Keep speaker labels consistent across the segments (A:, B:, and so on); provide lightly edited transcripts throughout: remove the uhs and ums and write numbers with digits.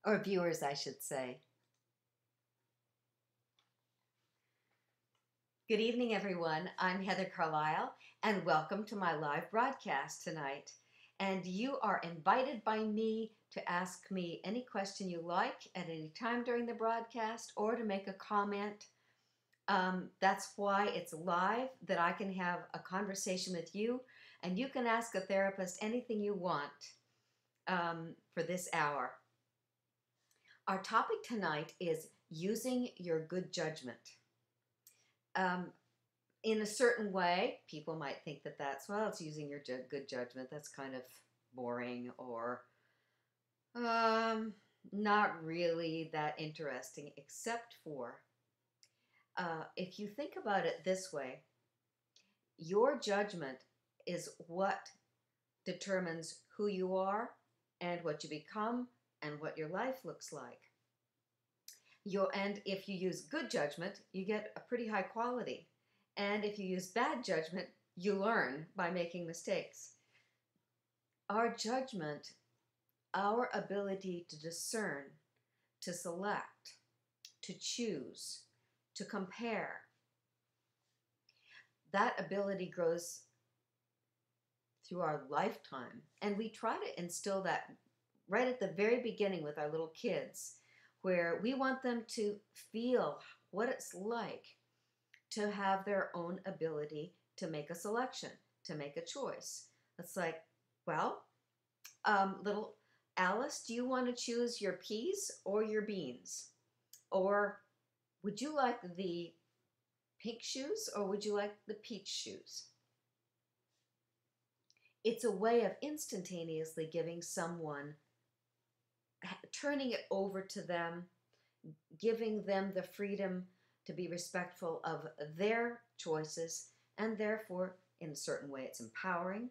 A: or viewers, I should say. Good evening, everyone. I'm Heather Carlisle, and welcome to my live broadcast tonight. And you are invited by me to ask me any question you like at any time during the broadcast or to make a comment. That's why it's live, that I can have a conversation with you, and you can ask a therapist anything you want for this hour. Our topic tonight is using your good judgment. In a certain way, people might think that it's using your good judgment. That's kind of boring or not really that interesting, except for if you think about it this way, your judgment is what determines who you are and what you become and what your life looks like. And if you use good judgment, you get a pretty high quality. And if you use bad judgment, you learn by making mistakes. Our judgment, our ability to discern, to select, to choose, to compare, that ability grows through our lifetime. And we try to instill that right at the very beginning with our little kids, where we want them to feel what it's like to have their own ability to make a selection, to make a choice. It's like, well, little Alice, do you want to choose your peas or your beans? Or would you like the pink shoes or would you like the peach shoes? It's a way of instantaneously giving someone, turning it over to them, giving them the freedom to be respectful of their choices, and therefore, in a certain way, it's empowering.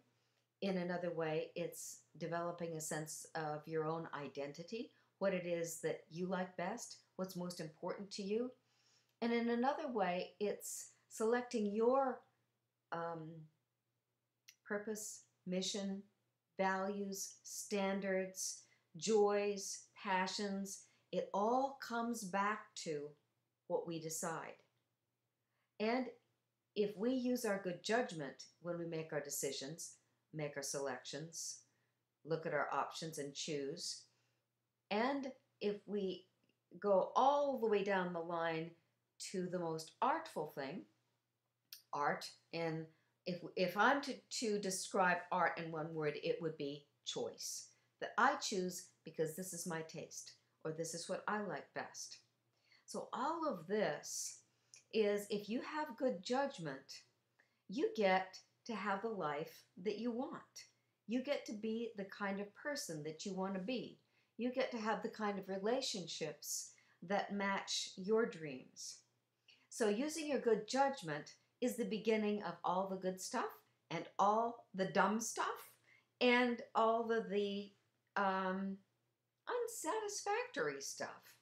A: In another way, it's developing a sense of your own identity, what it is that you like best, what's most important to you. And in another way, it's selecting your purpose, mission, values, standards, joys, passions. It all comes back to what we decide. And if we use our good judgment when we make our decisions, make our selections, look at our options and choose, and if we go all the way down the line to the most artful thing, art, and if I'm to describe art in one word, it would be choice. That I choose because this is my taste, or this is what I like best. So all of this is, if you have good judgment, you get to have the life that you want. You get to be the kind of person that you want to be. You get to have the kind of relationships that match your dreams. So using your good judgment is the beginning of all the good stuff and all the dumb stuff and all the unsatisfactory stuff.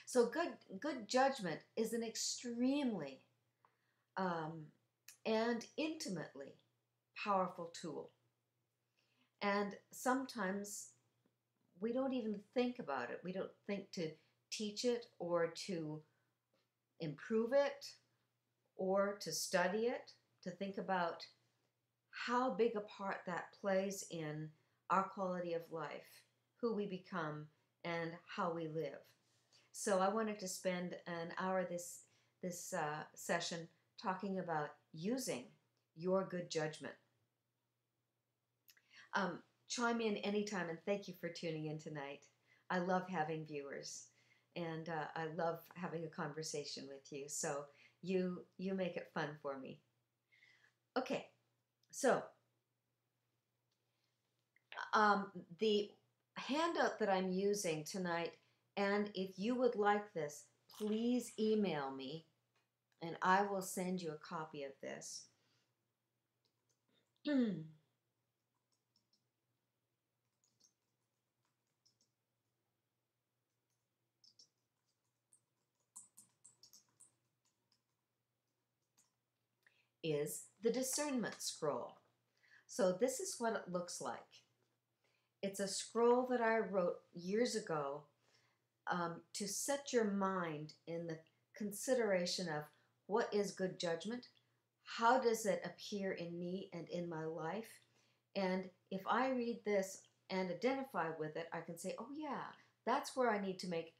A: So good judgment is an extremely and intimately powerful tool. And sometimes we don't even think about it. We don't think to teach it or to improve it or to study it, to think about how big a part that plays in our quality of life, who we become, and how we live. So I wanted to spend an hour this session talking about using your good judgment. Chime in anytime, and thank you for tuning in tonight. I love having viewers, and I love having a conversation with you. So you make it fun for me. Okay, so the handout that I'm using tonight, and if you would like this, please email me, and I will send you a copy of this. Is the Discernment Scroll. So this is what it looks like. It's a scroll that I wrote years ago to set your mind in the consideration of what is good judgment, how does it appear in me and in my life, and if I read this and identify with it, I can say, oh yeah, that's where I need to make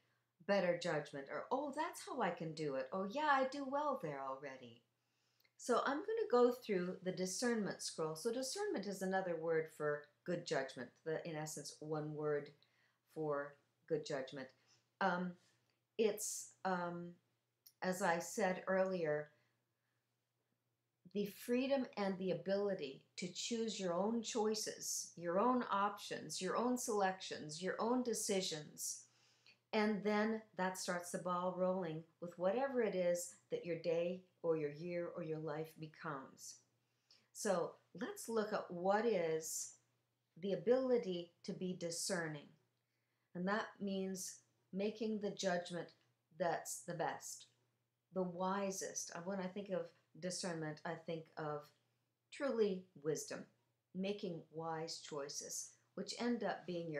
A: better judgment, or oh, that's how I can do it, oh yeah, I do well there already. So I'm going to go through the discernment scroll. So discernment is another word for good judgment, in essence, one word for good judgment. It's, as I said earlier, the freedom and the ability to choose your own choices, your own options, your own selections, your own decisions. And then that starts the ball rolling with whatever it is that your day or your year or your life becomes. So let's look at what is the ability to be discerning. And that means making the judgment that's the best, the wisest. When I think of discernment, I think of truly wisdom, making wise choices, which end up being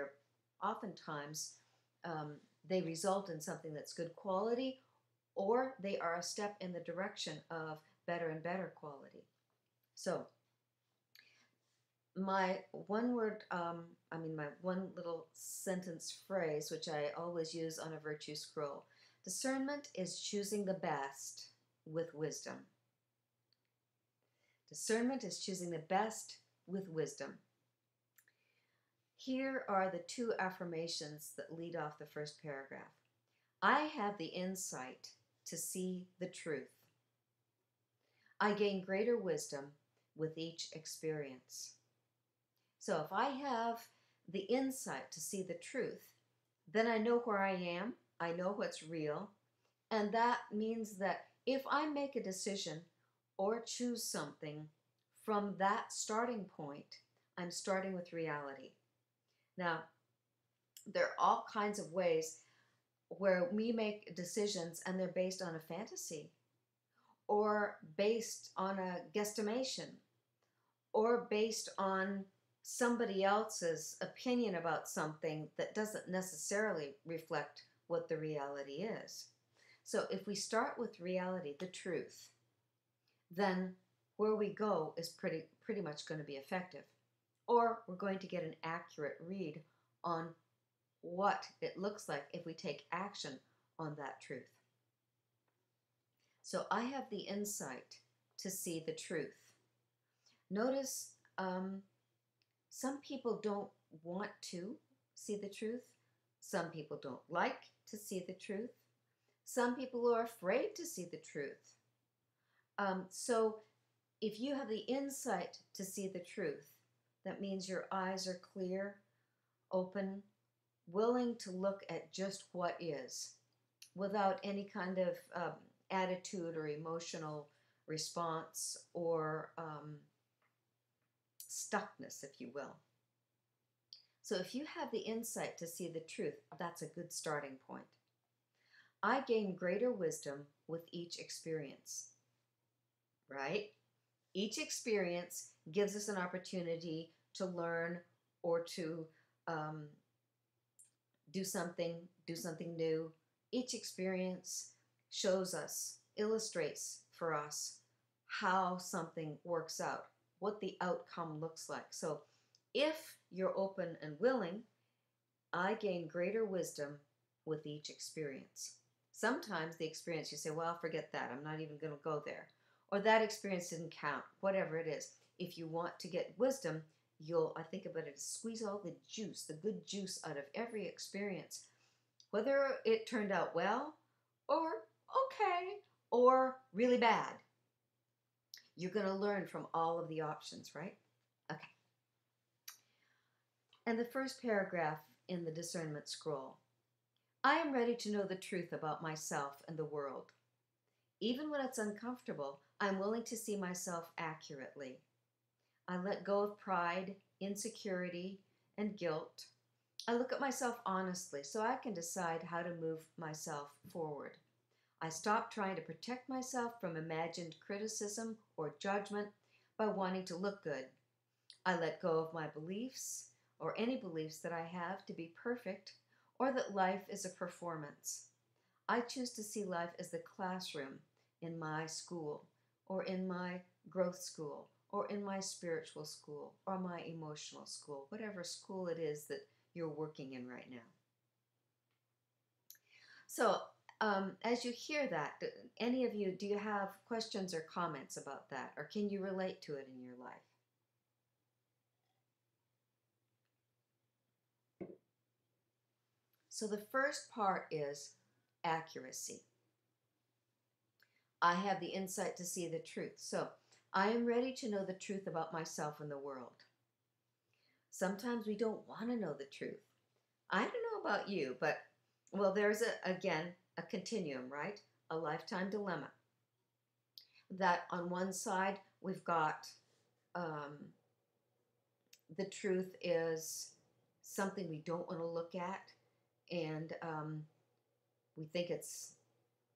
A: oftentimes, they result in something that's good quality, or they are a step in the direction of better and better quality. So my one little sentence phrase, which I always use on a virtue scroll: discernment is choosing the best with wisdom. Discernment is choosing the best with wisdom. Here are the two affirmations that lead off the first paragraph. I have the insight to see the truth. I gain greater wisdom with each experience. So if I have the insight to see the truth, then I know where I am, I know what's real, and that means that if I make a decision or choose something from that starting point, I'm starting with reality. Now, there are all kinds of ways where we make decisions and they're based on a fantasy, or based on a guesstimation, or based on somebody else's opinion about something that doesn't necessarily reflect what the reality is. So if we start with reality, the truth, then where we go is pretty much going to be effective. Or we're going to get an accurate read on what it looks like if we take action on that truth. So I have the insight to see the truth. Notice some people don't want to see the truth. Some people don't like to see the truth. Some people are afraid to see the truth. So if you have the insight to see the truth, that means your eyes are clear, open, willing to look at just what is, without any kind of attitude or emotional response or stuckness, if you will. So if you have the insight to see the truth, that's a good starting point. I gain greater wisdom with each experience, right? Each experience gives us an opportunity to learn or to do something new. Each experience shows us, illustrates for us how something works out, what the outcome looks like. So if you're open and willing, I gain greater wisdom with each experience. Sometimes the experience, you say, well, forget that. I'm not even going to go there. Or that experience didn't count, whatever it is. If you want to get wisdom, I think about it, squeeze all the juice, the good juice out of every experience. Whether it turned out well, or okay, or really bad. You're going to learn from all of the options, right? Okay. And the first paragraph in the Discernment Scroll. I am ready to know the truth about myself and the world. Even when it's uncomfortable, I'm willing to see myself accurately. I let go of pride, insecurity, and guilt. I look at myself honestly so I can decide how to move myself forward. I stop trying to protect myself from imagined criticism or judgment by wanting to look good. I let go of my beliefs or any beliefs that I have to be perfect or that life is a performance. I choose to see life as the classroom in my school or in my growth school or in my spiritual school or my emotional school, whatever school it is that you're working in right now. So as you hear that, any of you, do you have questions or comments about that, or can you relate to it in your life? So the first part is accuracy. I have the insight to see the truth. So I am ready to know the truth about myself and the world. Sometimes we don't want to know the truth. I don't know about you, but, well, there's, again, a continuum, right? A lifetime dilemma. That on one side, we've got the truth is something we don't want to look at, and we think it's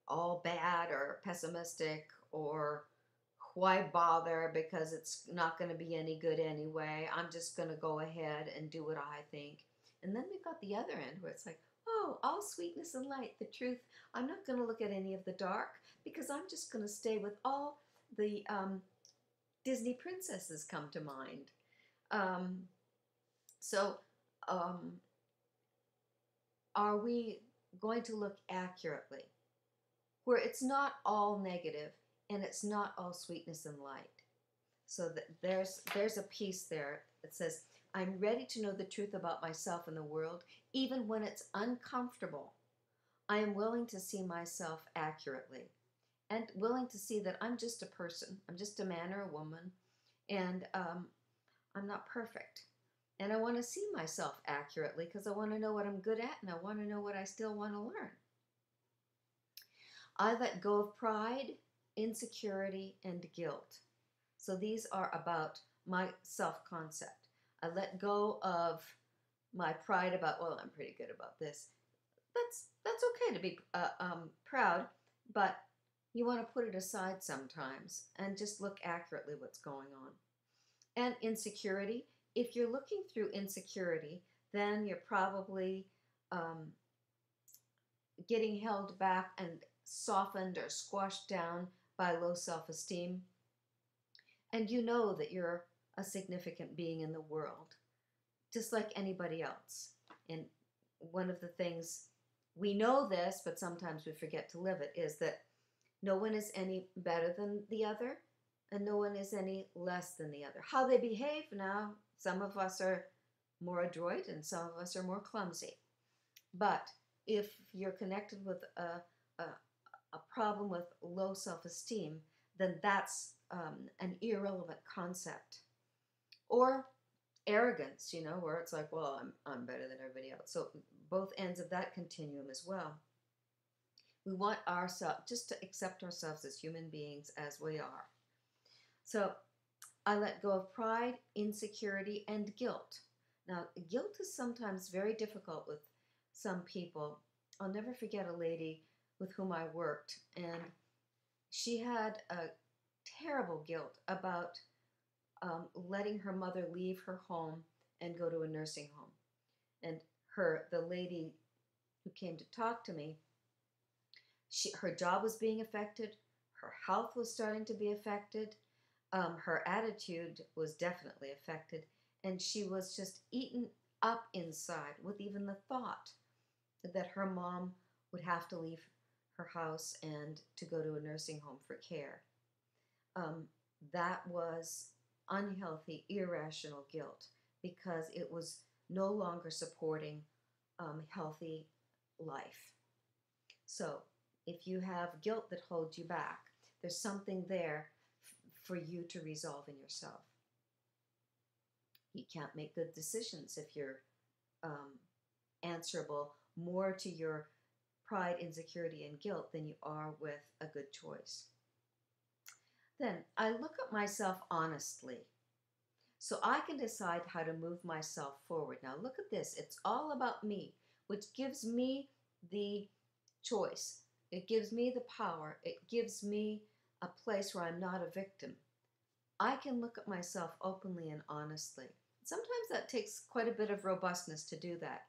A: all bad or pessimistic, or why bother because it's not going to be any good anyway. I'm just going to go ahead and do what I think. And then we've got the other end where it's like, oh, all sweetness and light, the truth. I'm not going to look at any of the dark because I'm just going to stay with all the Disney princesses come to mind. Are we going to look accurately where it's not all negative and it's not all sweetness and light? So there's a piece there that says, I'm ready to know the truth about myself and the world, even when it's uncomfortable. I am willing to see myself accurately and willing to see that I'm just a person. I'm just a man or a woman, and I'm not perfect. And I want to see myself accurately because I want to know what I'm good at, and I want to know what I still want to learn. I let go of pride, insecurity, and guilt. So these are about my self-concept. I let go of my pride about, well, I'm pretty good about this. That's okay to be proud, but you want to put it aside sometimes and just look accurately what's going on. And insecurity. If you're looking through insecurity, then you're probably getting held back and softened or squashed down by low self-esteem. And you know that you're a significant being in the world, just like anybody else. And one of the things, we know this, but sometimes we forget to live it, is that no one is any better than the other, and no one is any less than the other. How they behave now, some of us are more adroit and some of us are more clumsy. But if you're connected with a problem with low self-esteem, then that's an irrelevant concept. Or arrogance, where it's like, well, I'm better than everybody else. So both ends of that continuum as well. We want ourselves just to accept ourselves as human beings as we are. So I let go of pride, insecurity, and guilt. Now, guilt is sometimes very difficult with some people. I'll never forget a lady with whom I worked, and she had a terrible guilt about letting her mother leave her home and go to a nursing home. And the lady who came to talk to me, her job was being affected, her health was starting to be affected, her attitude was definitely affected, and she was just eaten up inside with even the thought that her mom would have to leave her house and to go to a nursing home for care. That was unhealthy, irrational guilt because it was no longer supporting healthy life. So if you have guilt that holds you back, there's something there for you to resolve in yourself. You can't make good decisions if you're answerable more to your pride, insecurity, and guilt than you are with a good choice. Then I look at myself honestly, so I can decide how to move myself forward. Now look at this. It's all about me, which gives me the choice. It gives me the power. It gives me a place where I'm not a victim. I can look at myself openly and honestly. sometimes that takes quite a bit of robustness to do that.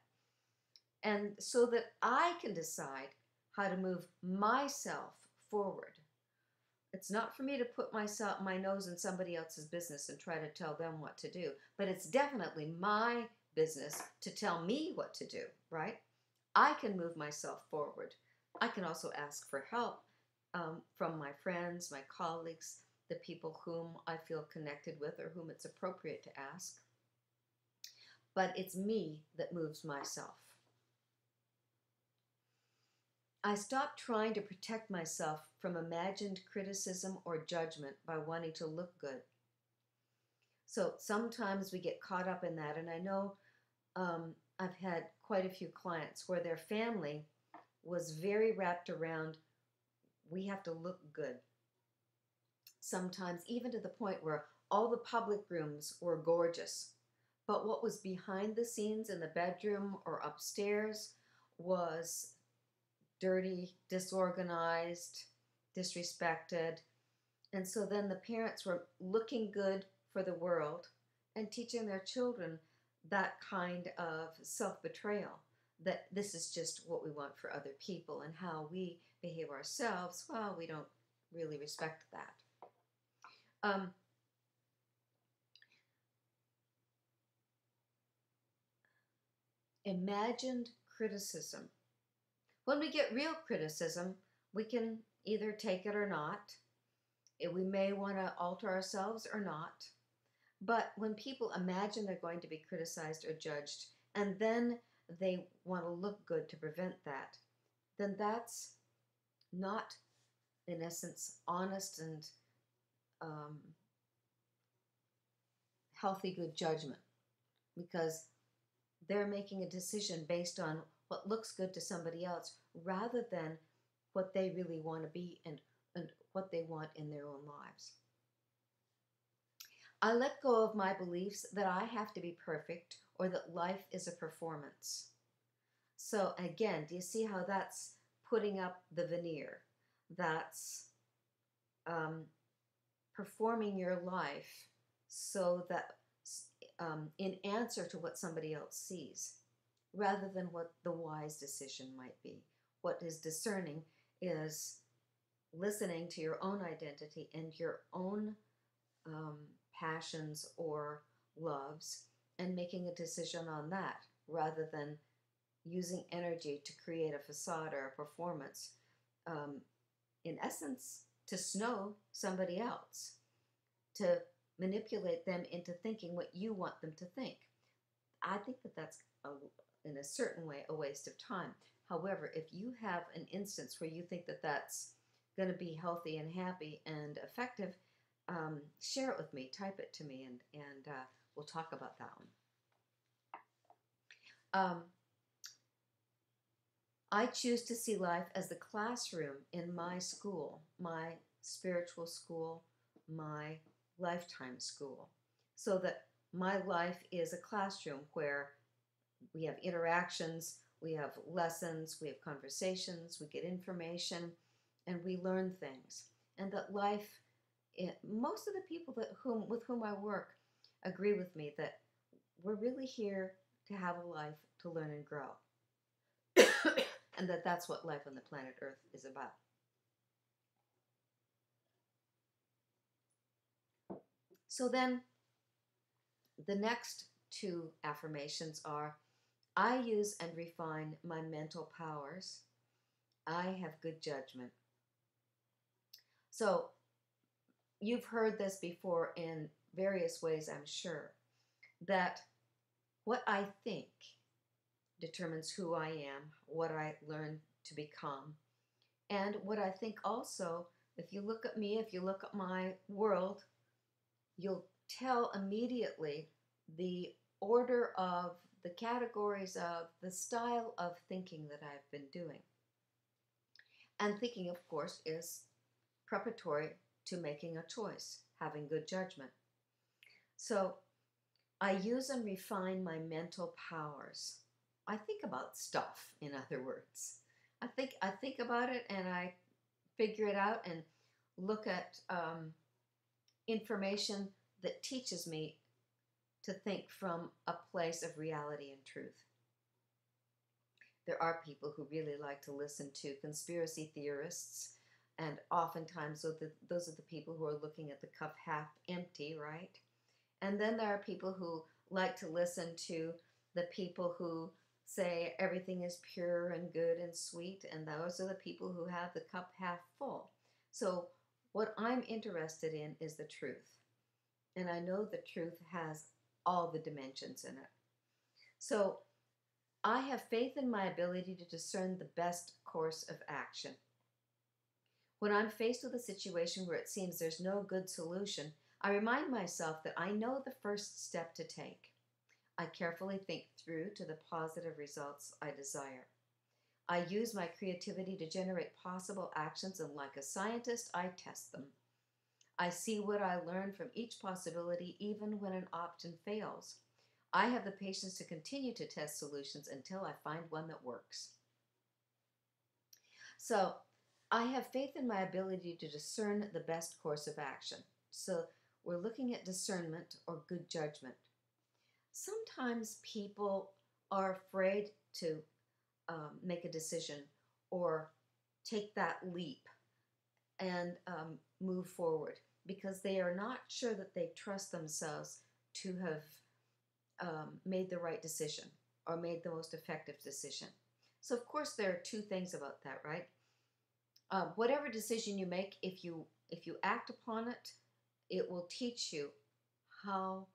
A: And so that I can decide how to move myself forward. It's not for me to put my nose in somebody else's business and try to tell them what to do, but it's definitely my business to tell me what to do, right? I can move myself forward. I can also ask for help from my friends, my colleagues, the people whom I feel connected with or whom it's appropriate to ask. But it's me that moves myself. I stopped trying to protect myself from imagined criticism or judgment by wanting to look good. So sometimes we get caught up in that, and I know I've had quite a few clients where their family was very wrapped around, we have to look good. Sometimes even to the point where all the public rooms were gorgeous, but what was behind the scenes in the bedroom or upstairs was dirty, disorganized, disrespected. And so then the parents were looking good for the world and teaching their children that kind of self-betrayal, that this is just what we want for other people, and how we behave ourselves, well, we don't really respect that. Imagined criticism. When we get real criticism, we can either take it or not. We may want to alter ourselves or not. But when people imagine they're going to be criticized or judged, and then they want to look good to prevent that, then that's not, in essence, honest and healthy good judgment, because they're making a decision based on what looks good to somebody else rather than what they really want to be and what they want in their own lives. I let go of my beliefs that I have to be perfect or that life is a performance. So again, do you see how that's putting up the veneer? That's performing your life so that in answer to what somebody else sees, rather than what the wise decision might be. What is discerning is listening to your own identity and your own passions or loves and making a decision on that, rather than using energy to create a facade or a performance, in essence, to snow somebody else, to manipulate them into thinking what you want them to think. I think that that's, in a certain way, a waste of time. However, if you have an instance where you think that that's going to be healthy and happy and effective, share it with me, type it to me, and we'll talk about that one. I choose to see life as the classroom in my school, my spiritual school, my lifetime school, so that my life is a classroom where we have interactions, we have lessons, we have conversations, we get information, and we learn things. And that life, most of the people with whom I work agree with me that we're really here to have a life to learn and grow. And that's what life on the planet Earth is about. So then the next two affirmations are, I use and refine my mental powers. I have good judgment. So you've heard this before in various ways, I'm sure, that what I think determines who I am, what I learn to become. And what I think also, if you look at me, if you look at my world, you'll tell immediately the order of the categories of the style of thinking that I've been doing. And thinking, of course, is preparatory to making a choice, having good judgment. So I use and refine my mental powers. I think about stuff, in other words. I think about it and I figure it out and look at information that teaches me to think from a place of reality and truth. There are people who really like to listen to conspiracy theorists, and oftentimes those are the people who are looking at the cup half empty, right? And then there are people who like to listen to the people who say everything is pure and good and sweet, and those are the people who have the cup half full. So what I'm interested in is the truth. And I know the truth has all the dimensions in it. So I have faith in my ability to discern the best course of action. When I'm faced with a situation where it seems there's no good solution, I remind myself that I know the first step to take. I carefully think through to the positive results I desire. I use my creativity to generate possible actions, and like a scientist, I test them. I see what I learn from each possibility, even when an option fails. I have the patience to continue to test solutions until I find one that works. So, I have faith in my ability to discern the best course of action. So, we're looking at discernment or good judgment. Sometimes people are afraid to make a decision or take that leap and move forward because they are not sure that they trust themselves to have made the right decision or made the most effective decision. So of course there are two things about that, right? Whatever decision you make, if you act upon it, it will teach you how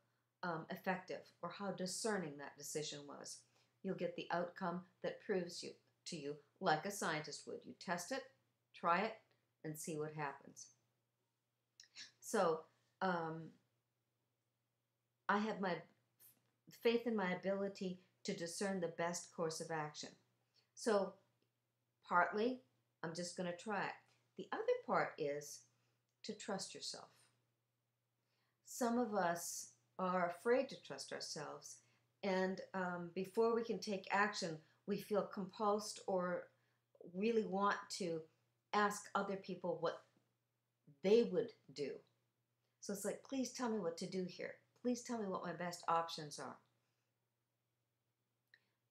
A: effective or how discerning that decision was. You'll get the outcome that proves to you like a scientist would. You test it, try it, and see what happens. So I have my faith in my ability to discern the best course of action. So partly, I'm just going to try it. The other part is to trust yourself. Some of us are afraid to trust ourselves, and before we can take action, we feel compulsed or really want to ask other people what they would do. So it's like, please tell me what to do here. Please tell me what my best options are.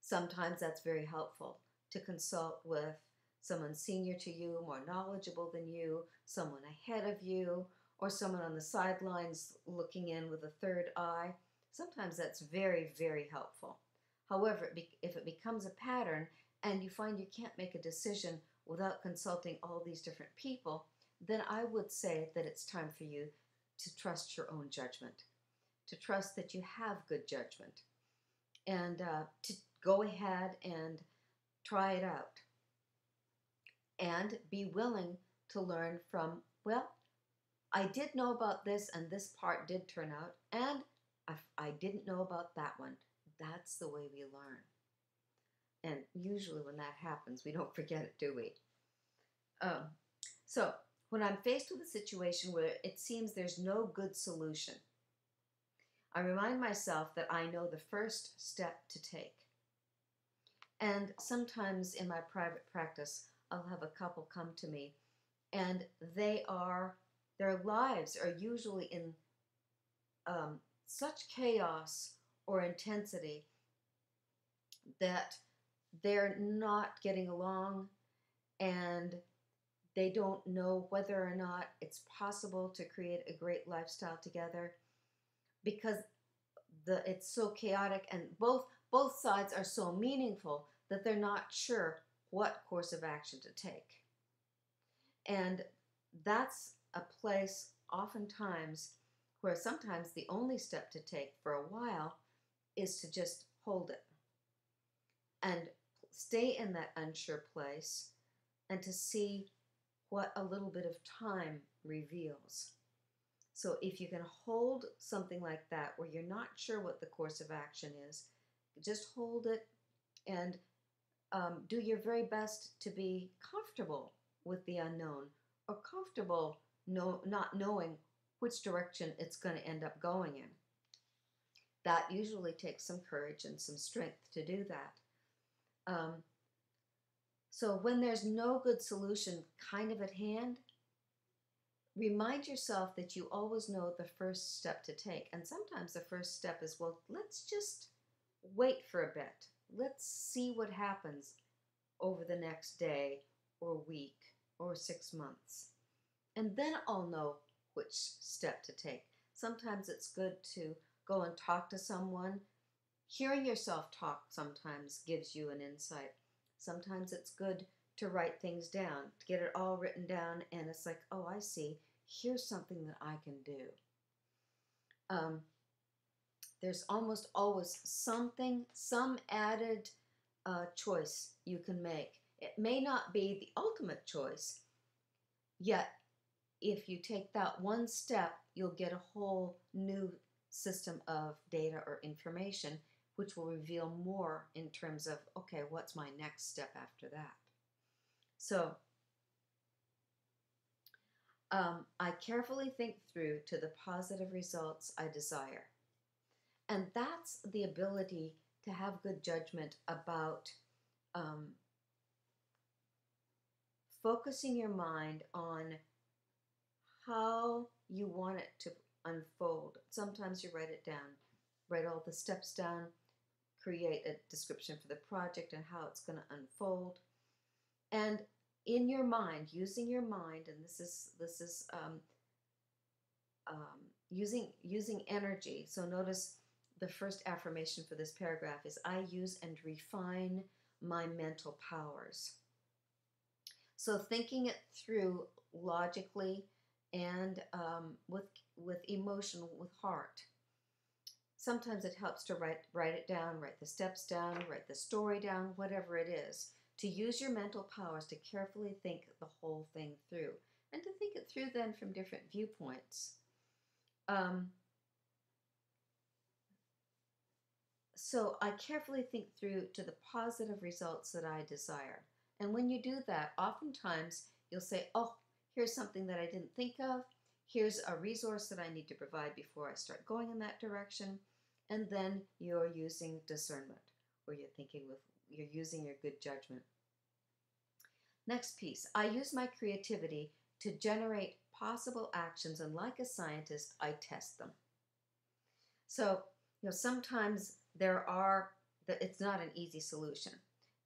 A: Sometimes that's very helpful to consult with someone senior to you, more knowledgeable than you, someone ahead of you, or someone on the sidelines looking in with a third eye. Sometimes that's very, very helpful. However, if it becomes a pattern and you find you can't make a decision without consulting all these different people, then I would say that it's time for you to trust your own judgment, to trust that you have good judgment, and to go ahead and try it out. And be willing to learn from, well, I did know about this and this part did turn out, and I didn't know about that one. That's the way we learn. And usually when that happens, we don't forget it, do we? So when I'm faced with a situation where it seems there's no good solution, I remind myself that I know the first step to take. And sometimes in my private practice, I'll have a couple come to me, and their lives are usually in such chaos or intensity that they're not getting along, and they don't know whether or not it's possible to create a great lifestyle together because it's so chaotic, and both sides are so meaningful that they're not sure what course of action to take. And that's a place oftentimes where sometimes the only step to take for a while is to just hold it and stay in that unsure place and to see what a little bit of time reveals. So if you can hold something like that where you're not sure what the course of action is, just hold it and do your very best to be comfortable with the unknown, or comfortable not knowing which direction it's going to end up going in. That usually takes some courage and some strength to do that. So when there's no good solution kind of at hand, remind yourself that you always know the first step to take. And sometimes the first step is, well, let's just wait for a bit. Let's see what happens over the next day or week or 6 months. And then I'll know which step to take. Sometimes it's good to go and talk to someone. Hearing yourself talk sometimes gives you an insight. Sometimes it's good to write things down, to get it all written down, and it's like, oh, I see. Here's something that I can do. There's almost always something, some added choice you can make. It may not be the ultimate choice, yet if you take that one step, you'll get a whole new system of data or information, which will reveal more in terms of, okay, what's my next step after that? So I carefully think through to the positive results I desire. And that's the ability to have good judgment about focusing your mind on how you want it to unfold. Sometimes you write it down, write all the steps down, create a description for the project and how it's going to unfold. And in your mind, using your mind, and this is using energy. So notice the first affirmation for this paragraph is, I use and refine my mental powers. So thinking it through logically and with emotion, with heart. Sometimes it helps to write it down, write the steps down, write the story down, whatever it is. To use your mental powers to carefully think the whole thing through, and to think it through then from different viewpoints. So I carefully think through to the positive results that I desire. And when you do that, oftentimes you'll say, oh, here's something that I didn't think of. Here's a resource that I need to provide before I start going in that direction. And then you're using discernment, or you're using your good judgment. Next piece, I use my creativity to generate possible actions, and like a scientist, I test them. So, sometimes it's not an easy solution.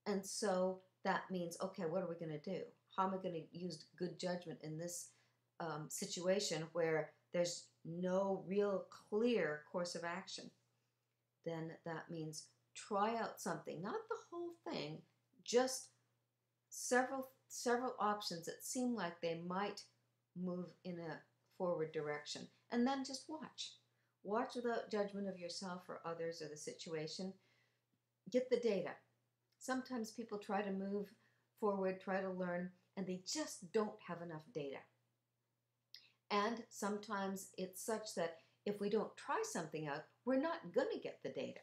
A: And so that means, okay, what are we going to do? How am I going to use good judgment in this situation where there's no real clear course of action? Then that means try out something, not the whole thing, just several options that seem like they might move in a forward direction. And then just watch. Watch without judgment of yourself or others or the situation. Get the data. Sometimes people try to move forward, try to learn, and they just don't have enough data. And sometimes it's such that if we don't try something out, we're not going to get the data.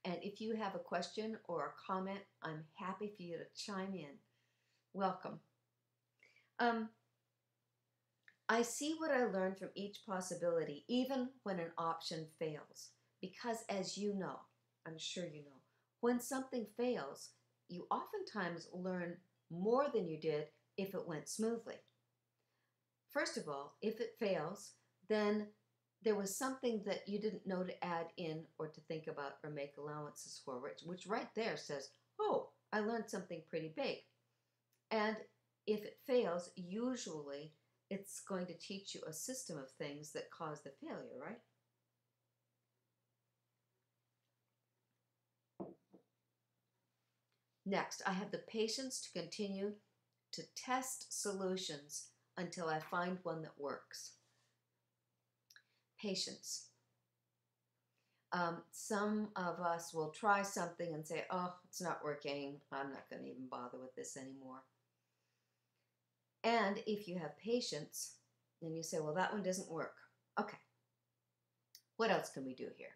A: And if you have a question or a comment, I'm happy for you to chime in. Welcome. I see what I learned from each possibility, even when an option fails. Because as you know, I'm sure you know, when something fails, you oftentimes learn more than you did if it went smoothly. First of all, if it fails, then there was something that you didn't know to add in or to think about or make allowances for, which right there says, oh, I learned something pretty big. And if it fails, usually it's going to teach you a system of things that cause the failure, right? Next, I have the patience to continue to test solutions until I find one that works. Patience. Some of us will try something and say, oh, it's not working. I'm not going to even bother with this anymore. And if you have patience, then you say, well, that one doesn't work. Okay. What else can we do here?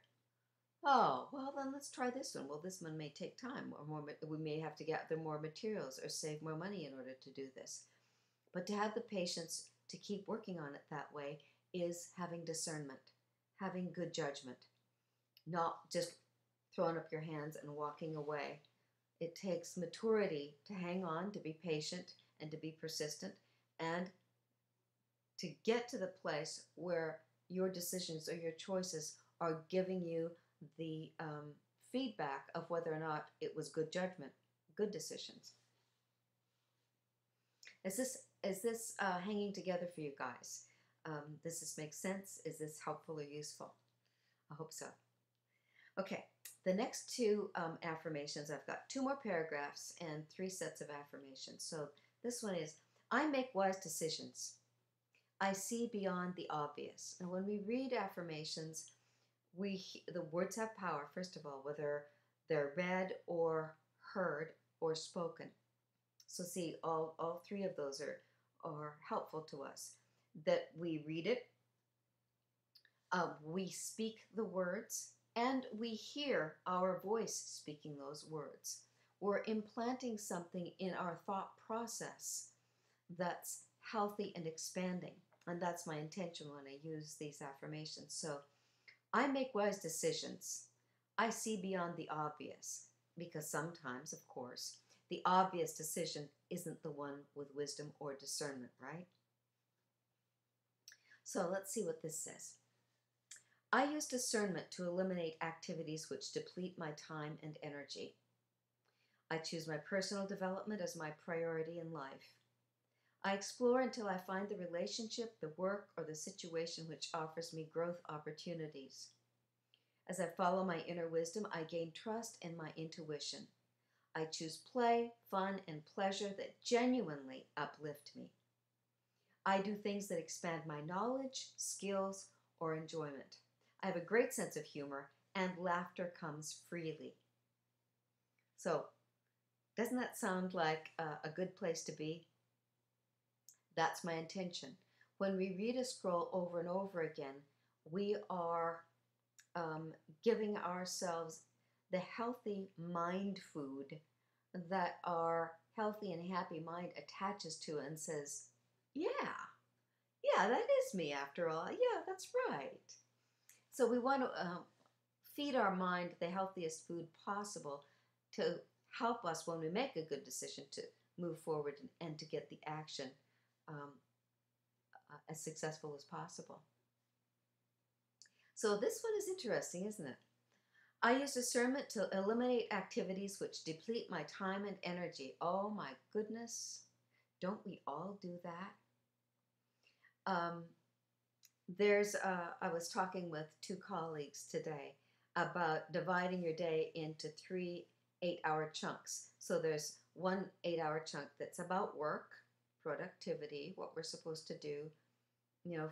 A: Oh, well, then let's try this one. Well, this one may take time, or we may have to gather more materials or save more money in order to do this. But to have the patience to keep working on it that way is having discernment, having good judgment, not just throwing up your hands and walking away. It takes maturity to hang on, to be patient, and to be persistent, and to get to the place where your decisions or your choices are giving you the feedback of whether or not it was good judgment, good decisions. Is this hanging together for you guys? Does this make sense? Is this helpful or useful? I hope so. Okay, the next two affirmations, I've got 2 more paragraphs and 3 sets of affirmations. So this one is, I make wise decisions. I see beyond the obvious. And when we read affirmations, the words have power, first of all, whether they're read or heard or spoken. So see, all 3 of those are helpful to us. That we read it, we speak the words, and we hear our voice speaking those words. We're implanting something in our thought process that's healthy and expanding. And that's my intention when I use these affirmations. So I make wise decisions. I see beyond the obvious, because sometimes, of course, the obvious decision isn't the one with wisdom or discernment, right? So let's see what this says. I use discernment to eliminate activities which deplete my time and energy. I choose my personal development as my priority in life. I explore until I find the relationship, the work, or the situation which offers me growth opportunities. As I follow my inner wisdom, I gain trust in my intuition. I choose play, fun, and pleasure that genuinely uplift me. I do things that expand my knowledge, skills, or enjoyment. I have a great sense of humor, and laughter comes freely. So, doesn't that sound like a good place to be? That's my intention. When we read a scroll over and over again, we are giving ourselves the healthy mind food that our healthy and happy mind attaches to and says, yeah, that is me after all. Yeah, that's right. So we want to feed our mind the healthiest food possible to help us when we make a good decision to move forward and to get the action as successful as possible. So this one is interesting, isn't it? I use discernment to eliminate activities which deplete my time and energy. Oh my goodness, don't we all do that? I was talking with 2 colleagues today about dividing your day into 3 8-hour chunks. So there's one 8-hour chunk that's about work, productivity, what we're supposed to do,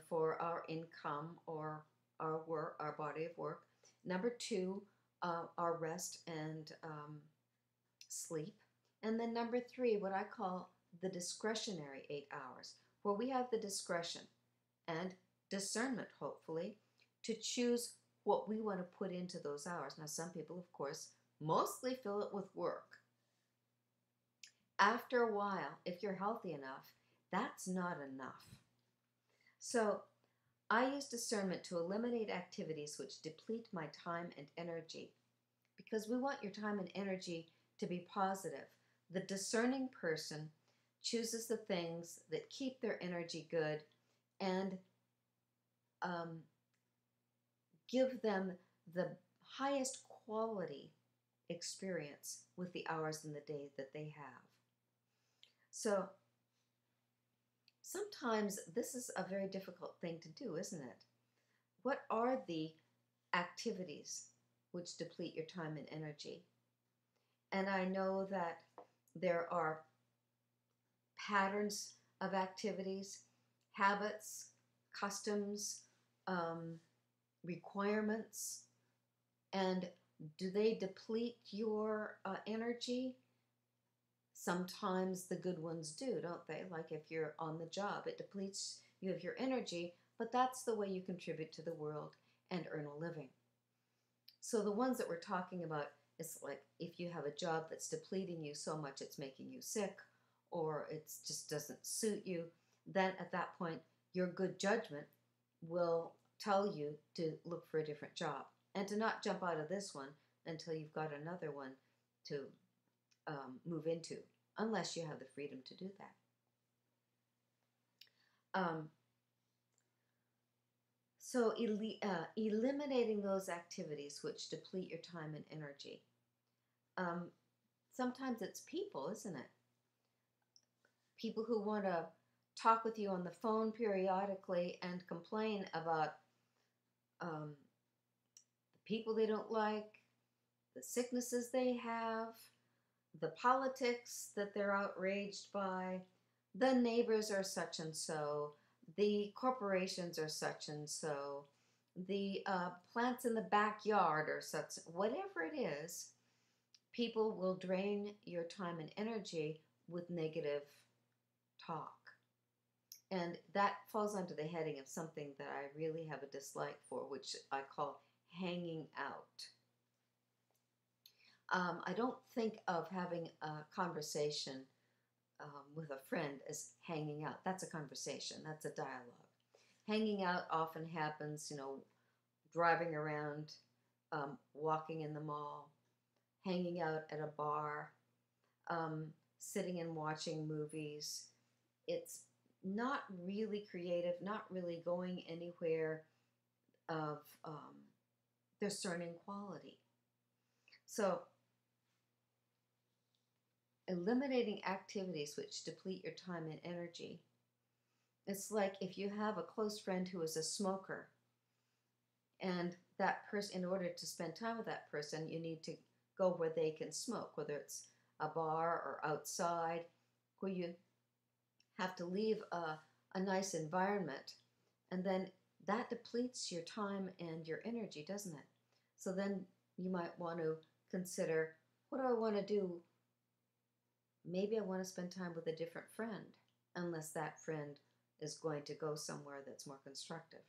A: for our income or our work, our body of work. Number 2, our rest and sleep. And then number 3, what I call the discretionary 8 hours, where we have the discretion and discernment, hopefully, to choose what we want to put into those hours. Now, some people, of course, mostly fill it with work. After a while, if you're healthy enough, that's not enough. So I use discernment to eliminate activities which deplete my time and energy, because we want your time and energy to be positive. The discerning person chooses the things that keep their energy good and give them the highest quality experience with the hours in the day that they have. So sometimes this is a very difficult thing to do, isn't it? What are the activities which deplete your time and energy? And I know that there are patterns of activities, habits, customs, requirements, and do they deplete your energy? Sometimes the good ones do, don't they? Like if you're on the job, it depletes you of your energy, but that's the way you contribute to the world and earn a living. So the ones that we're talking about is like if you have a job that's depleting you so much it's making you sick, or it just doesn't suit you, then at that point your good judgment will tell you to look for a different job and to not jump out of this one until you've got another one to move into, unless you have the freedom to do that. Um, so eliminating those activities which deplete your time and energy. Um, Sometimes it's people, isn't it? People who want to talk with you on the phone periodically and complain about the people they don't like, the sicknesses they have, the politics that they're outraged by, the neighbors are such and so, the corporations are such and so, the plants in the backyard are such, whatever it is, people will drain your time and energy with negative talk. And that falls under the heading of something that I really have a dislike for, which I call hanging out. I don't think of having a conversation with a friend as hanging out. That's a conversation. That's a dialogue. Hanging out often happens, driving around, walking in the mall, hanging out at a bar, sitting and watching movies. It's not really creative, not really going anywhere of discerning quality. So, eliminating activities which deplete your time and energy. It's like if you have a close friend who is a smoker, and that person, in order to spend time with that person, you need to go where they can smoke, whether it's a bar or outside, where you have to leave a nice environment, and then that depletes your time and your energy, doesn't it? So then you might want to consider, what do I want to do? Maybe I want to spend time with a different friend, unless that friend is going to go somewhere that's more constructive.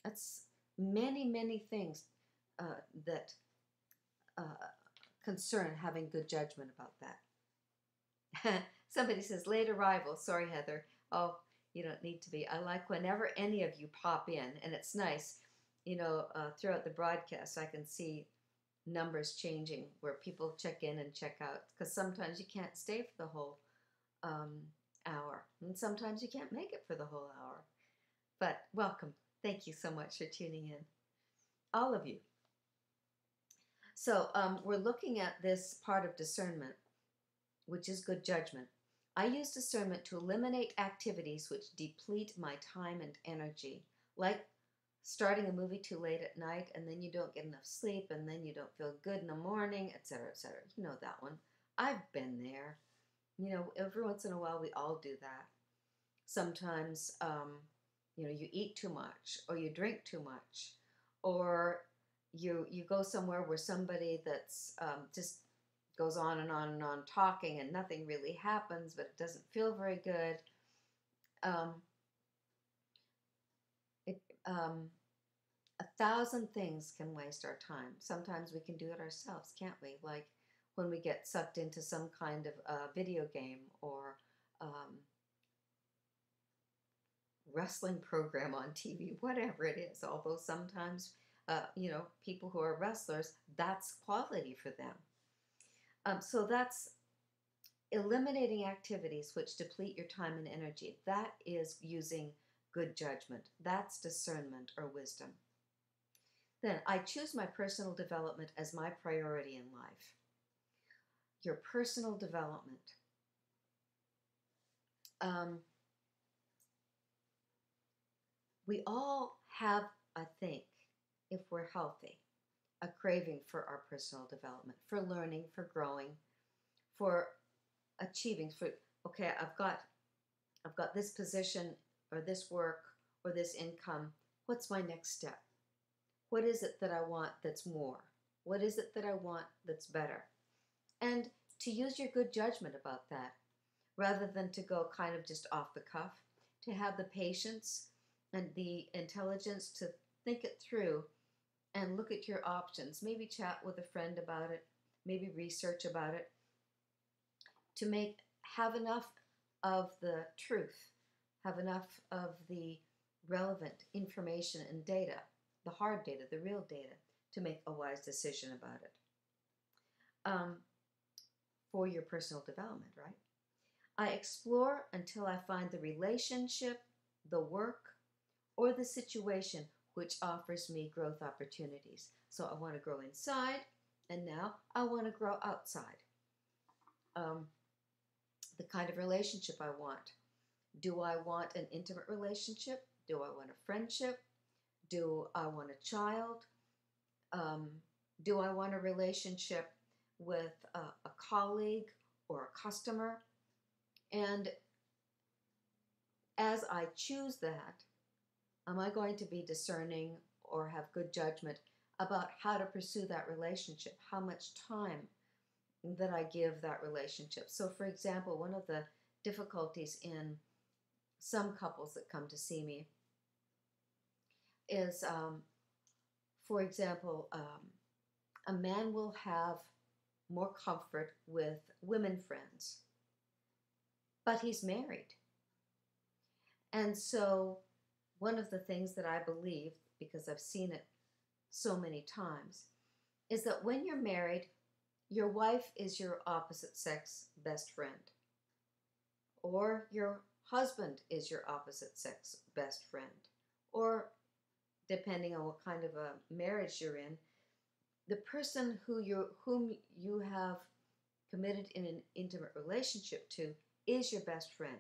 A: That's many, many things that concern having good judgment about that. Somebody says, late arrival. Sorry, Heather. Oh, you don't need to be. I like whenever any of you pop in, and it's nice, throughout the broadcast, I can see numbers changing where people check in and check out, because sometimes you can't stay for the whole hour, and sometimes you can't make it for the whole hour. But welcome. Thank you so much for tuning in, all of you. So we're looking at this part of discernment, which is good judgment. I use discernment to eliminate activities which deplete my time and energy, like starting a movie too late at night, and then you don't get enough sleep, and then you don't feel good in the morning, etc., etc. You know that one. I've been there. Every once in a while we all do that. Sometimes, you eat too much, or you drink too much, or you go somewhere where somebody that's just goes on and on and on talking, and nothing really happens, but it doesn't feel very good. A thousand things can waste our time. Sometimes we can do it ourselves, can't we? Like when we get sucked into some kind of video game or wrestling program on TV, whatever it is. Although sometimes, people who are wrestlers, that's quality for them. So that's eliminating activities which deplete your time and energy. That is using good judgment. That's discernment or wisdom. Then I choose my personal development as my priority in life. Your personal development. We all have, I think, if we're healthy, a craving for our personal development, for learning, for growing, for achieving. Okay, I've got this position or this work or this income. What's my next step? What is it that I want that's more? What is it that I want that's better? And to use your good judgment about that, rather than to go kind of just off the cuff, to have the patience and the intelligence to think it through and look at your options. Maybe chat with a friend about it, maybe research about it, to have enough of the truth, have enough of the relevant information and data, the hard data, the real data, to make a wise decision about it. For your personal development, right? I explore until I find the relationship the work, or the situation which offers me growth opportunities. So I want to grow inside, and now I want to grow outside. The kind of relationship I want. Do I want an intimate relationship? Do I want a friendship? Do I want a child? Do I want a relationship with a colleague or a customer? And as I choose that, am I going to be discerning or have good judgment about how to pursue that relationship, how much time that I give that relationship? So, for example, one of the difficulties in some couples that come to see me is, for example, a man will have more comfort with women friends, but he's married. And so one of the things that I believe, because I've seen it so many times, is that when you're married, your wife is your opposite sex best friend, or your husband is your opposite sex best friend, or depending on what kind of a marriage you're in, the person whom you have committed in an intimate relationship to is your best friend.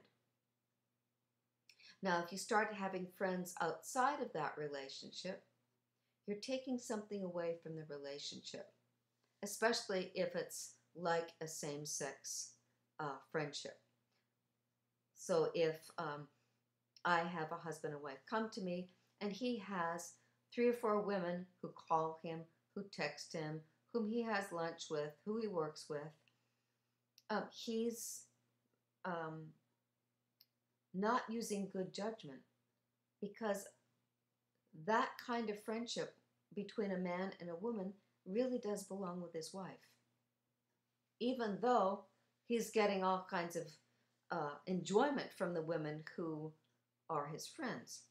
A: Now, if you start having friends outside of that relationship, you're taking something away from the relationship, especially if it's like a same-sex friendship. So if I have a husband and wife come to me, and he has 3 or 4 women who call him, who text him, whom he has lunch with, who he works with, he's not using good judgment, because that kind of friendship between a man and a woman really does belong with his wife, even though he's getting all kinds of enjoyment from the women who are his friends.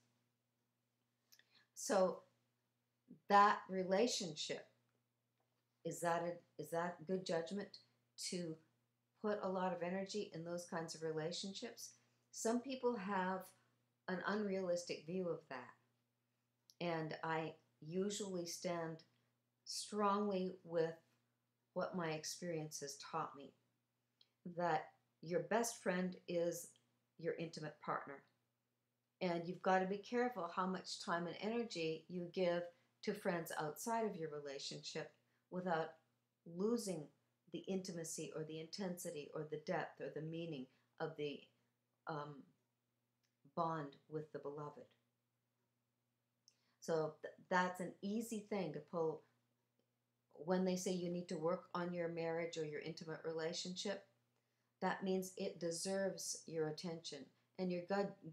A: So that relationship, is that good judgment to put a lot of energy in those kinds of relationships? Some people have an unrealistic view of that, and I usually stand strongly with what my experience has taught me, that your best friend is your intimate partner, and you've got to be careful how much time and energy you give to friends outside of your relationship without losing the intimacy or the intensity or the depth or the meaning of the bond with the beloved. So that's an easy thing to pull. When they say you need to work on your marriage or your intimate relationship, that means it deserves your attention and your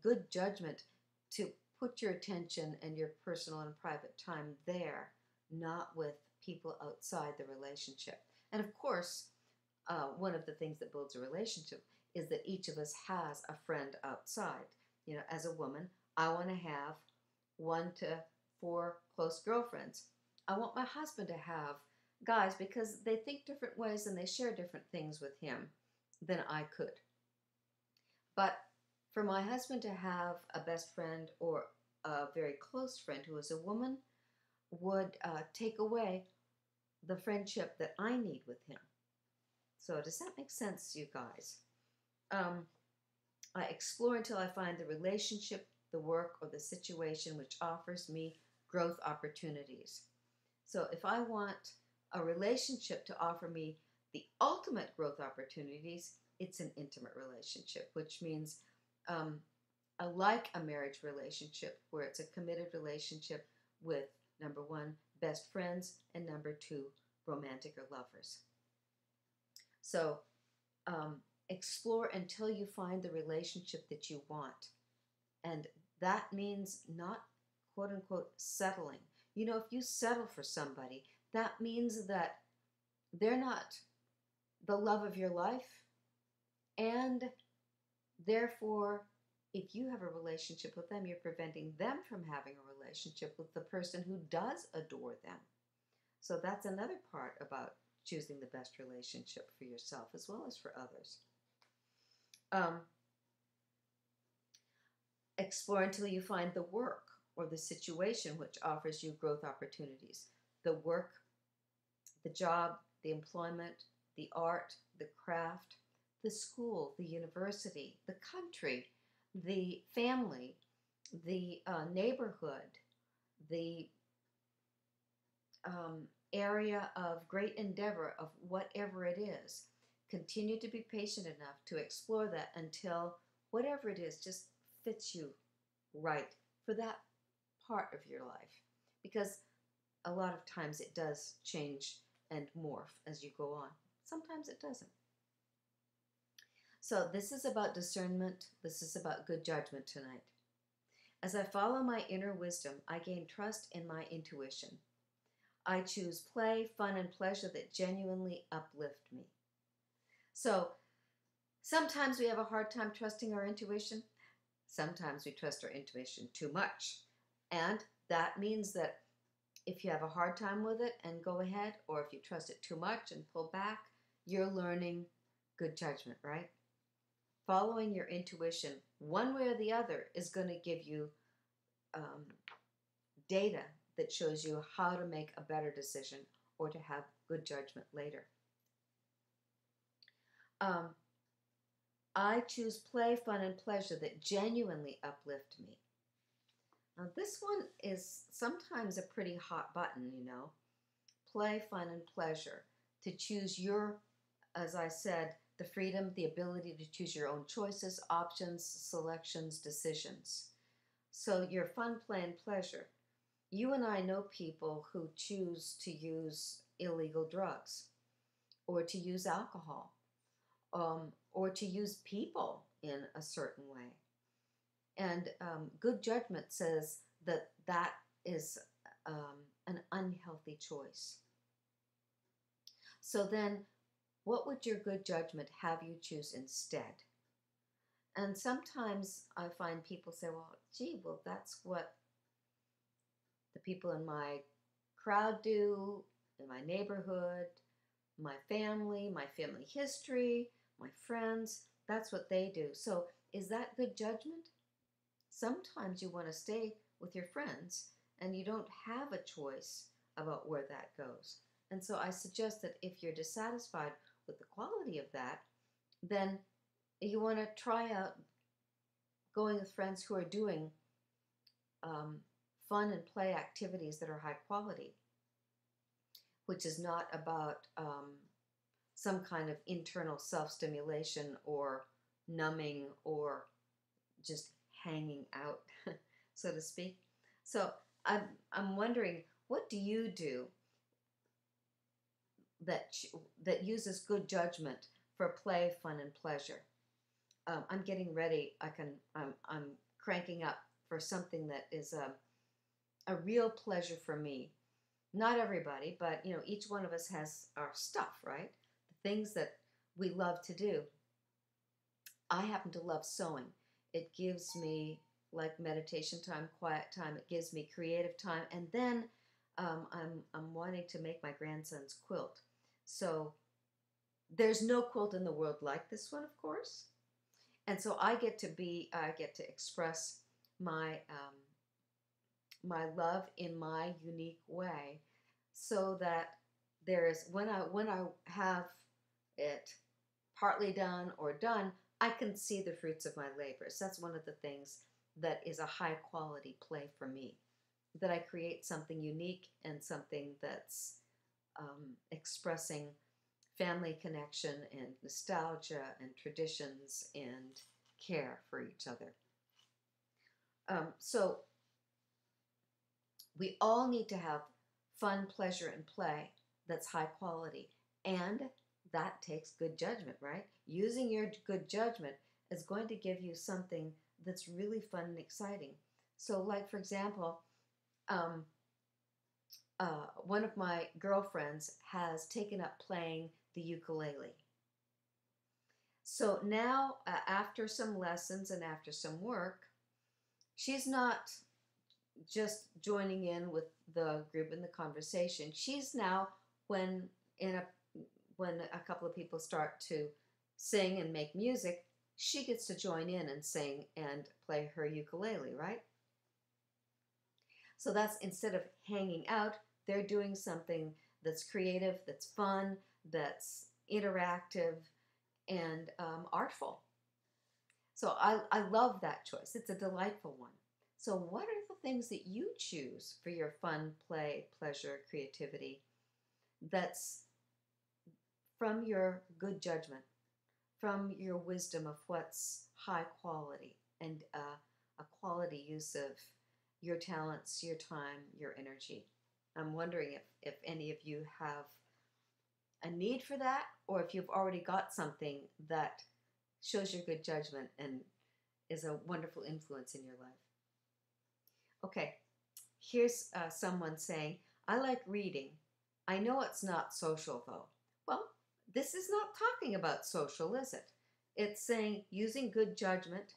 A: good judgment to put your attention and your personal and private time there, not with people outside the relationship. And of course, one of the things that builds a relationship is that each of us has a friend outside. You know, as a woman, I want to have 1 to 4 close girlfriends. I want my husband to have guys, because they think different ways and they share different things with him than I could. But for my husband to have a best friend or a very close friend who is a woman would take away the friendship that I need with him. So does that make sense to you guys? I explore until I find the relationship, the work, or the situation which offers me growth opportunities. So if I want a relationship to offer me the ultimate growth opportunities, it's an intimate relationship, which means like a marriage relationship, where it's a committed relationship with, number 1, best friends, and number 2, romantic or lovers. So explore until you find the relationship that you want. And that means not, quote unquote, settling. You know, if you settle for somebody, that means that they're not the love of your life, and therefore, if you have a relationship with them, you're preventing them from having a relationship with the person who does adore them. So that's another part about choosing the best relationship for yourself as well as for others. Explore until you find the work or the situation which offers you growth opportunities. The work, the job, the employment, the art, the craft, the school, the university, the country, the family, the neighborhood, the area of great endeavor of whatever it is. Continue to be patient enough to explore that until whatever it is just fits you right for that part of your life. Because a lot of times it does change and morph as you go on. Sometimes it doesn't. So this is about discernment. This is about good judgment tonight. As I follow my inner wisdom, I gain trust in my intuition. I choose play, fun, and pleasure that genuinely uplift me. So sometimes we have a hard time trusting our intuition. Sometimes we trust our intuition too much. And that means that if you have a hard time with it and go ahead, or if you trust it too much and pull back, you're learning good judgment, right? Following your intuition, one way or the other, is going to give you data that shows you how to make a better decision or to have good judgment later. I choose play, fun, and pleasure that genuinely uplift me. Now, this one is sometimes a pretty hot button, you know. Play, fun, and pleasure. To choose your, as I said, the freedom, the ability to choose your own choices, options, selections, decisions. So your fun, play, and pleasure. You and I know people who choose to use illegal drugs, or to use alcohol, or to use people in a certain way. And good judgment says that that is an unhealthy choice. So then, what would your good judgment have you choose instead? And sometimes I find people say, well, gee, well, that's what the people in my crowd do, in my neighborhood, my family history, my friends, that's what they do. So is that good judgment? Sometimes you want to stay with your friends and you don't have a choice about where that goes. And so I suggest that if you're dissatisfied with the quality of that, then you want to try out going with friends who are doing fun and play activities that are high quality, which is not about some kind of internal self-stimulation or numbing or just hanging out, so to speak. So I'm wondering, what do you do that uses good judgment for play, fun, and pleasure? I'm getting ready. I'm cranking up for something that is a real pleasure for me. Not everybody, but you know, each one of us has our stuff, right? The things that we love to do. I happen to love sewing. It gives me like meditation time, quiet time. It gives me creative time, and then I'm wanting to make my grandson's quilt. So there's no quilt in the world like this one, of course. And so I get to express my my love in my unique way, so that there's when I have it partly done or done, I can see the fruits of my labors. That's one of the things that is a high quality play for me, that I create something unique and something that's expressing family connection and nostalgia and traditions and care for each other. So we all need to have fun, pleasure, and play that's high quality. And that takes good judgment, right? Using your good judgment is going to give you something that's really fun and exciting. So like, for example, one of my girlfriends has taken up playing the ukulele. So now, after some lessons and after some work, she's not just joining in with the group in the conversation. She's now, when a couple of people start to sing and make music, she gets to join in and sing and play her ukulele, right? So that's, instead of hanging out, they're doing something that's creative, that's fun, that's interactive, and artful. So I love that choice. It's a delightful one. So what are the things that you choose for your fun, play, pleasure, creativity that's from your good judgment, from your wisdom of what's high quality, and a quality use of your talents, your time, your energy? I'm wondering if any of you have a need for that, or if you've already got something that shows your good judgment and is a wonderful influence in your life. Okay, here's someone saying, I like reading. I know it's not social though. Well, this is not talking about social, is it? It's saying using good judgment.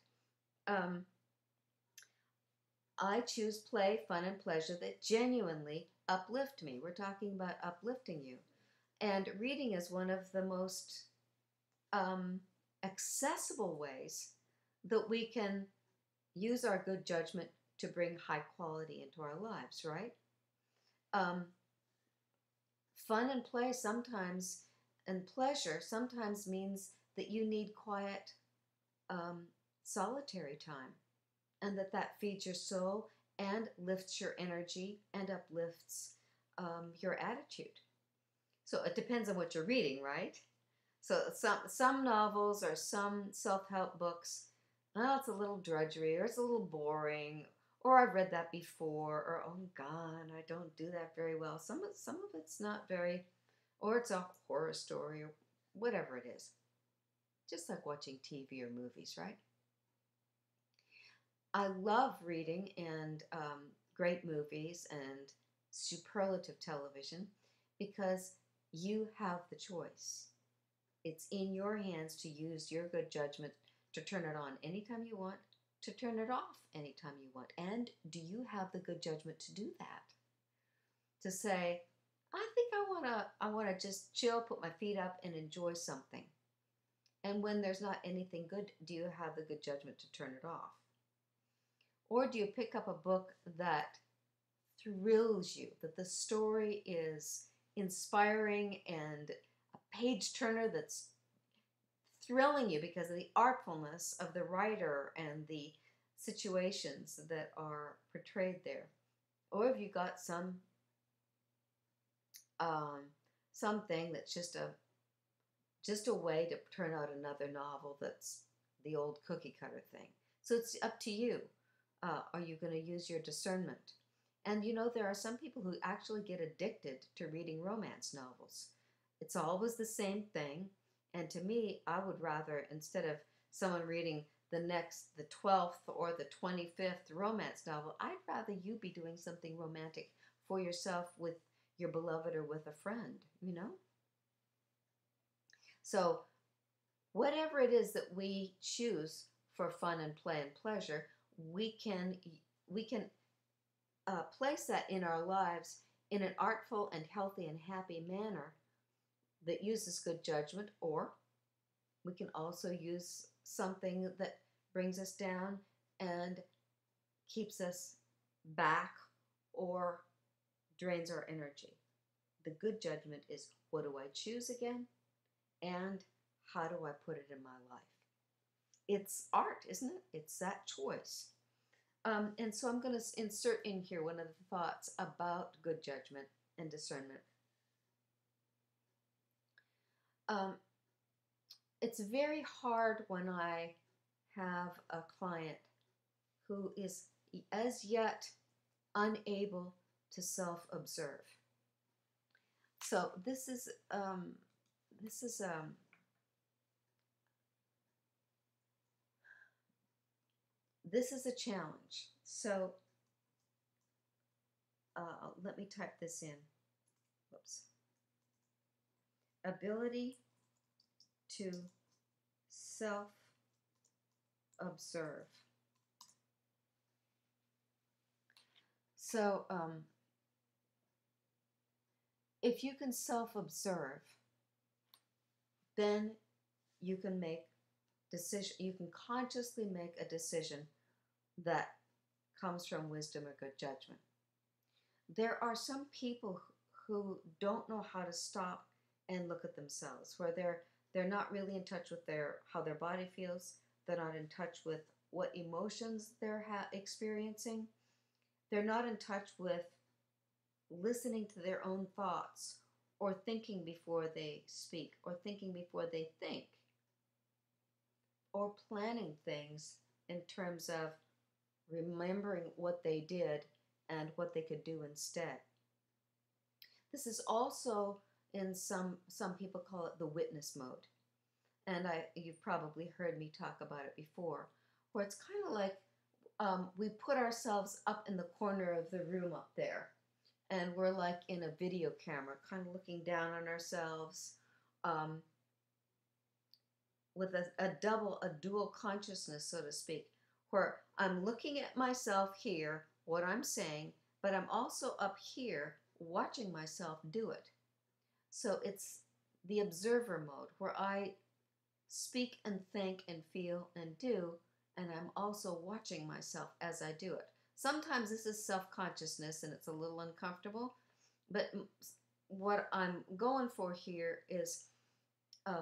A: I choose play, fun, and pleasure that genuinely uplift me. We're talking about uplifting you. And reading is one of the most accessible ways that we can use our good judgment to bring high quality into our lives, right? Fun and play sometimes, and pleasure sometimes, means that you need quiet, solitary time, and that feeds your soul and lifts your energy and uplifts your attitude. So it depends on what you're reading, right? So some novels or some self-help books, oh, it's a little drudgery, or it's a little boring, or I've read that before, or oh God, I don't do that very well. Some of it's not very, or it's a horror story, or whatever it is. Just like watching TV or movies, right? I love reading and great movies and superlative television because you have the choice. It's in your hands to use your good judgment to turn it on anytime you want, to turn it off anytime you want. And do you have the good judgment to do that? To say, I think I want to just chill, put my feet up, and enjoy something. And when there's not anything good, do you have the good judgment to turn it off? Or do you pick up a book that thrills you, that the story is inspiring and a page turner that's thrilling you because of the artfulness of the writer and the situations that are portrayed there? Or have you got something that's just a way to turn out another novel that's the old cookie cutter thing? So it's up to you. Are you going to use your discernment? And you know, there are some people who actually get addicted to reading romance novels. It's always the same thing. And to me, I would rather, instead of someone reading the 12th or the 25th romance novel, I'd rather you be doing something romantic for yourself with your beloved or with a friend, you know? So whatever it is that we choose for fun and play and pleasure, we can place that in our lives in an artful and healthy and happy manner that uses good judgment, or we can also use something that brings us down and keeps us back or drains our energy. The good judgment is, what do I choose again? And how do I put it in my life? It's art, isn't it? It's that choice. And so I'm going to insert in here one of the thoughts about good judgment and discernment. It's very hard when I have a client who is as yet unable to self-observe. So this is a challenge. So let me type this in. Whoops. Ability to self-observe. So if you can self-observe, then you can make decision. You can consciously make a decision that comes from wisdom or good judgment. There are some people who don't know how to stop and look at themselves, where they're not really in touch with how their body feels. They're not in touch with what emotions they're experiencing. They're not in touch with listening to their own thoughts, or thinking before they speak, or thinking before they think, or planning things in terms of remembering what they did and what they could do instead. This is also, in some people call it the witness mode. And you've probably heard me talk about it before, where it's kind of like we put ourselves up in the corner of the room up there, and we're like in a video camera, kind of looking down on ourselves, with a dual consciousness, so to speak, where I'm looking at myself here, what I'm saying, but I'm also up here watching myself do it. So it's the observer mode, where I speak and think and feel and do, and I'm also watching myself as I do it. Sometimes this is self-consciousness and it's a little uncomfortable, but what I'm going for here is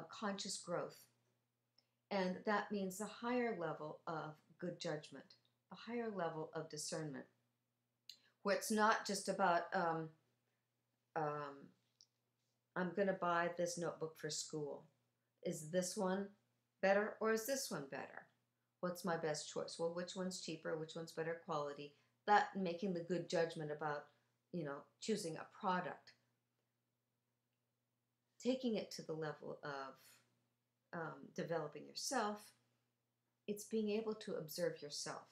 A: conscious growth. And that means the higher level of good judgment, a higher level of discernment, where it's not just about, I'm going to buy this notebook for school. Is this one better or is this one better? What's my best choice? Well, which one's cheaper? Which one's better quality? That, making the good judgment about, choosing a product. Taking it to the level of developing yourself, it's being able to observe yourself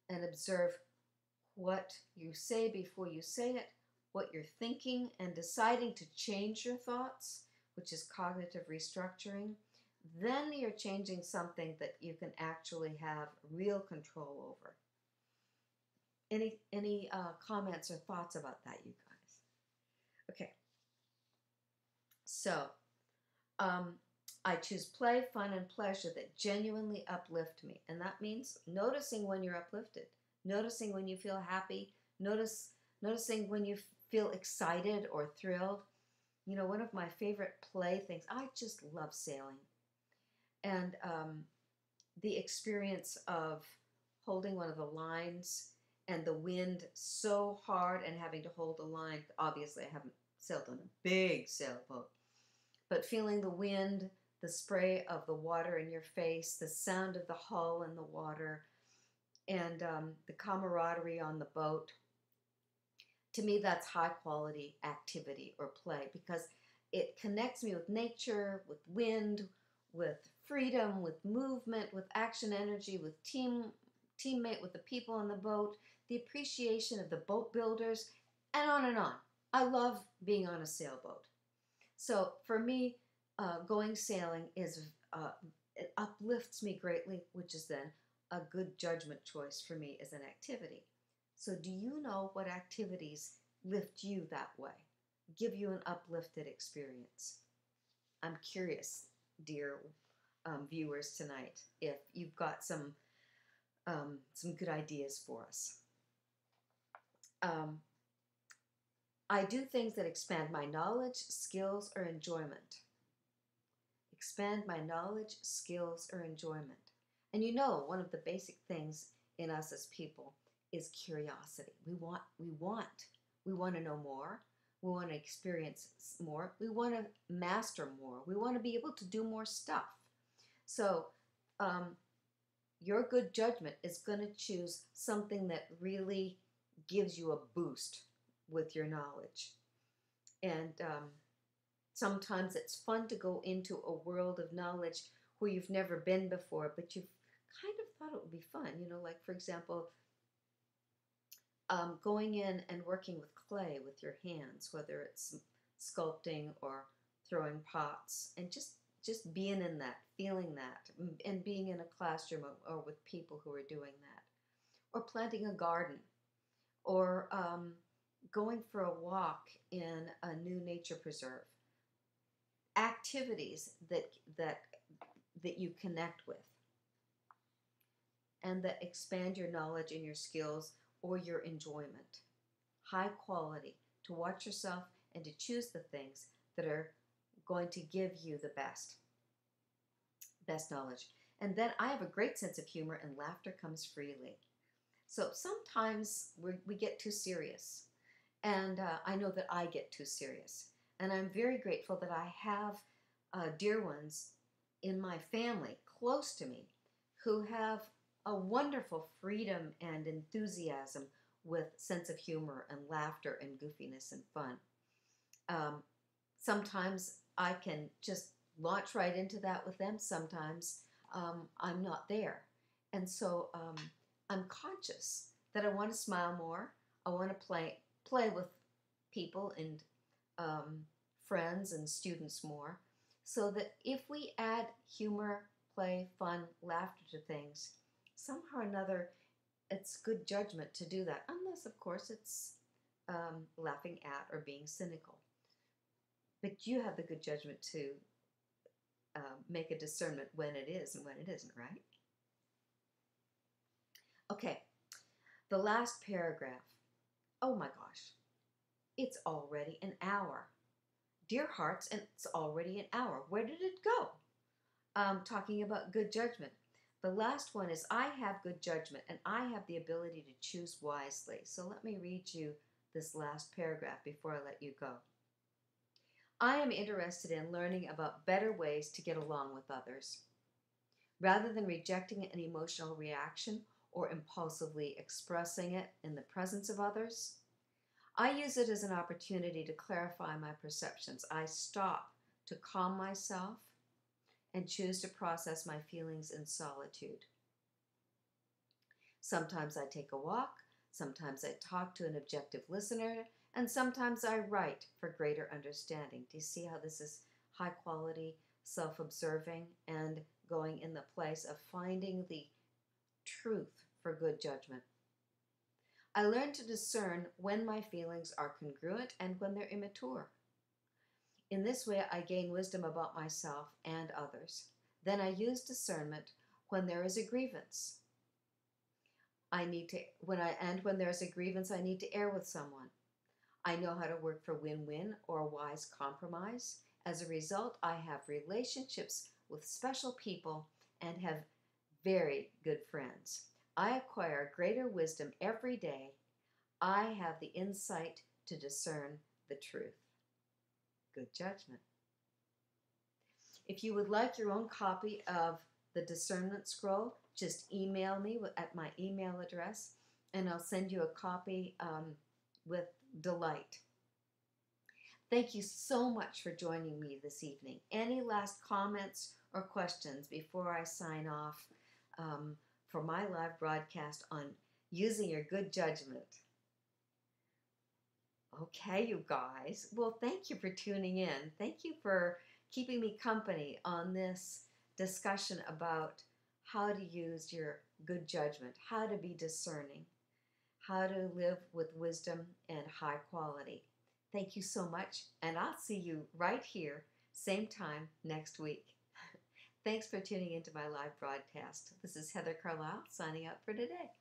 A: and observe what you say before you say it, what you're thinking, and deciding to change your thoughts, which is cognitive restructuring. Then you're changing something that you can actually have real control over. Any comments or thoughts about that, you guys? Okay. So, I choose play, fun, and pleasure that genuinely uplift me. And that means noticing when you're uplifted, noticing when you feel happy, noticing when you feel excited or thrilled. One of my favorite play things, I just love sailing. And the experience of holding one of the lines and the wind so hard and having to hold the line. Obviously, I haven't sailed on a big sailboat, but feeling the wind, the spray of the water in your face, the sound of the hull in the water, and the camaraderie on the boat. To me, that's high quality activity or play, because it connects me with nature, with wind, with freedom, with movement, with action energy, with teammate, with the people on the boat, the appreciation of the boat builders, and on and on. I love being on a sailboat. So for me, going sailing it uplifts me greatly, which is then a good judgment choice for me as an activity. So do you know what activities lift you that way, give you an uplifted experience? I'm curious, dear viewers tonight, if you've got some good ideas for us. I do things that expand my knowledge, skills, or enjoyment. Expand my knowledge, skills, or enjoyment. And one of the basic things in us as people is curiosity. We want to know more. We want to experience more. We want to master more. We want to be able to do more stuff. So your good judgment is going to choose something that really gives you a boost with your knowledge. And sometimes it's fun to go into a world of knowledge where you've never been before, but you've kind of thought it would be fun. Like, for example, going in and working with clay with your hands, whether it's sculpting or throwing pots, and just being in that, feeling that, and being in a classroom or with people who are doing that, or planting a garden, or going for a walk in a new nature preserve. Activities that that you connect with and that expand your knowledge and your skills or your enjoyment. High quality, to watch yourself and to choose the things that are going to give you the best knowledge. And then I have a great sense of humor, and laughter comes freely. So sometimes we get too serious, and I know that I get too serious. And I'm very grateful that I have dear ones in my family close to me who have a wonderful freedom and enthusiasm with sense of humor and laughter and goofiness and fun. Sometimes I can just launch right into that with them. Sometimes I'm not there. And so I'm conscious that I want to smile more. I want to play with people and friends and students more, so that if we add humor, play, fun, laughter to things, somehow or another, it's good judgment to do that, unless, of course, it's laughing at or being cynical. But you have the good judgment to make a discernment when it is and when it isn't, right? Okay, the last paragraph. Oh my gosh, it's already an hour. Dear hearts, and it's already an hour. Where did it go? Talking about good judgment. The last one is, I have good judgment and I have the ability to choose wisely. So let me read you this last paragraph before I let you go. I am interested in learning about better ways to get along with others. Rather than rejecting an emotional reaction or impulsively expressing it in the presence of others, I use it as an opportunity to clarify my perceptions. I stop to calm myself and choose to process my feelings in solitude. Sometimes I take a walk, sometimes I talk to an objective listener, and sometimes I write for greater understanding. Do you see how this is high quality, self-observing, and going in the place of finding the truth for good judgment? I learn to discern when my feelings are congruent and when they're immature. In this way, I gain wisdom about myself and others. Then I use discernment when there is a grievance. When there is a grievance, I need to air with someone. I know how to work for win-win or a wise compromise. As a result, I have relationships with special people and have very good friends. I acquire greater wisdom every day. I have the insight to discern the truth. Good judgment. If you would like your own copy of the Discernment Scroll, just email me at my email address, and I'll send you a copy with delight. Thank you so much for joining me this evening. Any last comments or questions before I sign off for my live broadcast on using your good judgment? Okay, you guys. Well, thank you for tuning in. Thank you for keeping me company on this discussion about how to use your good judgment, how to be discerning, how to live with wisdom and high quality. Thank you so much, and I'll see you right here, same time next week. Thanks for tuning into my live broadcast. This is Heather Carlisle signing out for today.